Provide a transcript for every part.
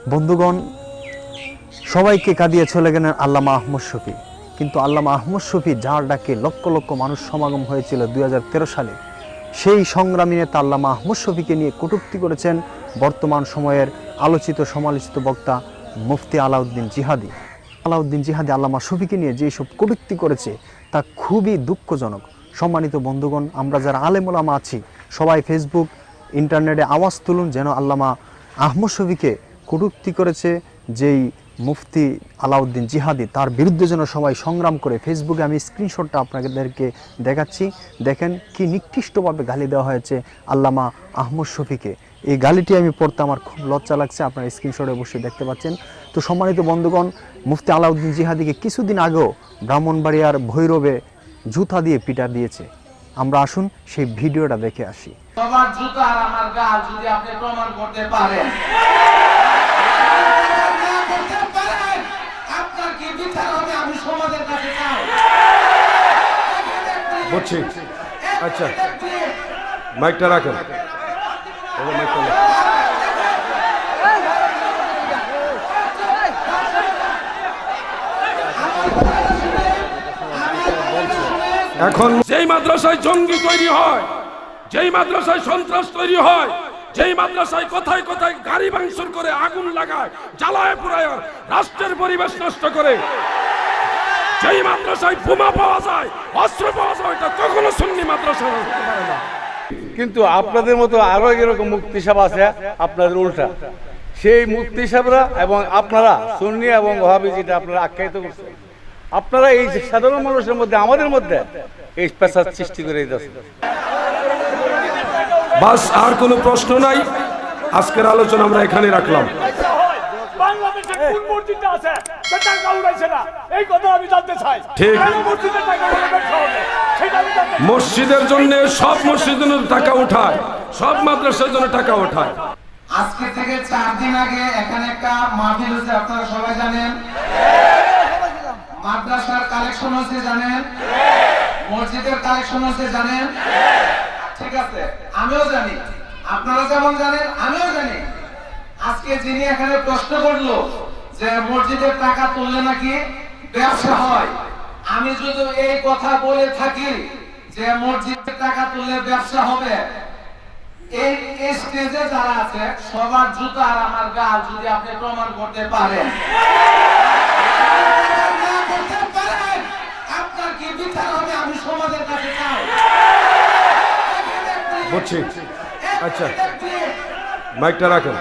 বন্ধুগণ, সবাইকে কাঁদিয়ে চলে গেলেন আল্লামা আহমদ শফী। কিন্তু আল্লামা আহমদ শফী যার ডাকে লক্ষ লক্ষ মানুষ সমাগম হয়েছিল 2013 সালে, সেই সংগ্রামী নেতা আল্লামা আহমদ শফীকে নিয়ে কটূক্তি করেছেন বর্তমান সময়ের আলোচিত সমালোচিত বক্তা মুফতি আলাউদ্দিন জিহাদি। আলাউদ্দিন জিহাদি আল্লামা শফীকে নিয়ে যেসব কটূক্তি করেছে তা খুবই দুঃখজনক। সম্মানিত বন্ধুগণ, আমরা যারা আলেম ওলামা আছি সবাই ফেসবুক ইন্টারনেটে আওয়াজ তুলুন যেন আল্লামা আহমদ শফীকে কটূক্তি করেছে যেই মুফতি আলাউদ্দিন জিহাদি, তার বিরুদ্ধে যেন সবাই সংগ্রাম করে। ফেসবুকে আমি স্ক্রিনশটটা আপনাদেরকে দেখাচ্ছি, দেখেন কি নিকৃষ্টভাবে গালি দেওয়া হয়েছে আল্লামা আহমদ শফীকে। এই গালিটি আমি পড়তে আমার খুব লজ্জা লাগছে, আপনারা স্ক্রিনশটে অবশ্যই দেখতে পাচ্ছেন। তো সম্মানিত বন্ধুগণ, মুফতি আলাউদ্দিন জিহাদিকে কিছুদিন আগেও ব্রাহ্মণবাড়িয়ার ভৈরবে জুতা দিয়ে পিটা দিয়েছে। আমরা আসুন সেই ভিডিওটা দেখে আসি। সবার জুতা আর আমার গাল যদি আপনি প্রমাণ করতে পারেন, আপনার কি বিচার হবে আমি সমাজের কাছে চাই। বুঝছি। আচ্ছা, মাইকটা রাখেন। এখন যেই মাদ্রাসায় জঙ্গি তৈরি হয়, যেই মাদ্রাসায় সন্ত্রাস তৈরি হয়, যেই মাদ্রাসায় কোথায় কোথায় গাড়ি ভাঙচুর করে আগুন লাগায়, জ্বালায় পুরায়, রাষ্ট্রের পরিবেশ নষ্ট করে, যেই মাদ্রাসায় বোমা পাওয়া যায়, অস্ত্র পাওয়া যায়, এটা কখনো সুন্নি মাদ্রাসা হতে পারে না। কিন্তু আপনাদের মতো আরো এরকম মুফতি সাহেব আছে আপনাদের উল্টা। সেই মুফতি সাহেবরা এবং আপনারা সুন্নি এবং ওয়াহাবি যেটা আপনারা আখ্যায়িত করছেন, আপনারা এই সাধারণ মানুষের মধ্যে আমাদের মধ্যে এই পেশার সৃষ্টি করে দিয়েছেন। বাস, আর কোনো প্রশ্ন নাই। আজকের আলোচনা আমরা এখানে রাখলাম। বাংলাদেশে কোন মসজিদটা আছে টাকা উড়াইছে না, এই কথা আমি জানতে চাই। ঠিক, মসজিদের টাকা সেটা আমি জানতে চাই। মসজিদের জন্য সব মসজিদের টাকা উঠায়, সব মাদ্রাসার জন্য টাকা উঠায়। আজকে থেকে 4 দিন আগে এখানে একটা মাহফিল হচ্ছে, আপনারা সবাই জানেন। মাদ্রাসার কালেকশন হচ্ছে জানেন, মসজিদের কালেকশন হচ্ছে জানেন। ঠিক আছে, আমিও জানি, আপনারা যেমন জানেন আমিও জানি। আজকে যিনি এখানে প্রশ্ন করলো যে মসজিদের টাকা তুললে নাকি ব্যবসা হয়, আমি যদি এই কথা বলে থাকি যে মসজিদের টাকা তুললে ব্যবসা হবে, এই স্টেজে যারা আছে সবার জুতা আর আমার গাল যদি আপনি প্রমাণ করতে পারেন, আপনার কি বিচার হবে আমি সমাজের কাছে চাই। বুঝছি। আচ্ছা, মাইকটা রাখেন।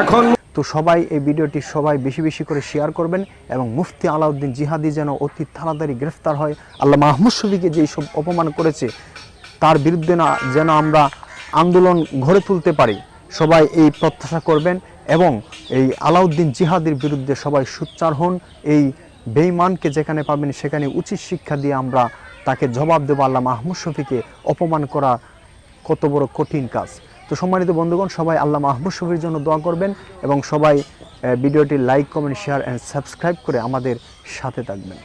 এখন তো সবাই এই ভিডিওটি সবাই বেশি বেশি করে শেয়ার করবেন এবং মুফতি আলাউদ্দিন জিহাদি যেন অতি তাড়াতাড়ি গ্রেফতার হয়। আল্লামা আহমদ শফীকে যেই সব অপমান করেছে তার বিরুদ্ধে না যেন আমরা আন্দোলন গড়ে তুলতে পারি, সবাই এই প্রত্যাশা করবেন এবং এই আলাউদ্দিন জিহাদির বিরুদ্ধে সবাই সোচ্চার হন। এই বেঈমানকে যেখানে পাবেন সেখানে উচিত শিক্ষা দিয়ে আমরা তাকে জবাব দেব। আল্লামা আহমদ শফীকে অপমান করা কত বড় কঠিন কাজ। তো সম্মানিত বন্ধুগণ, সবাই আল্লামা আহমদ শফীর জন্য দোয়া করবেন এবং সবাই ভিডিওটি like, comment, share and subscribe করে আমাদের সাথে থাকবেন।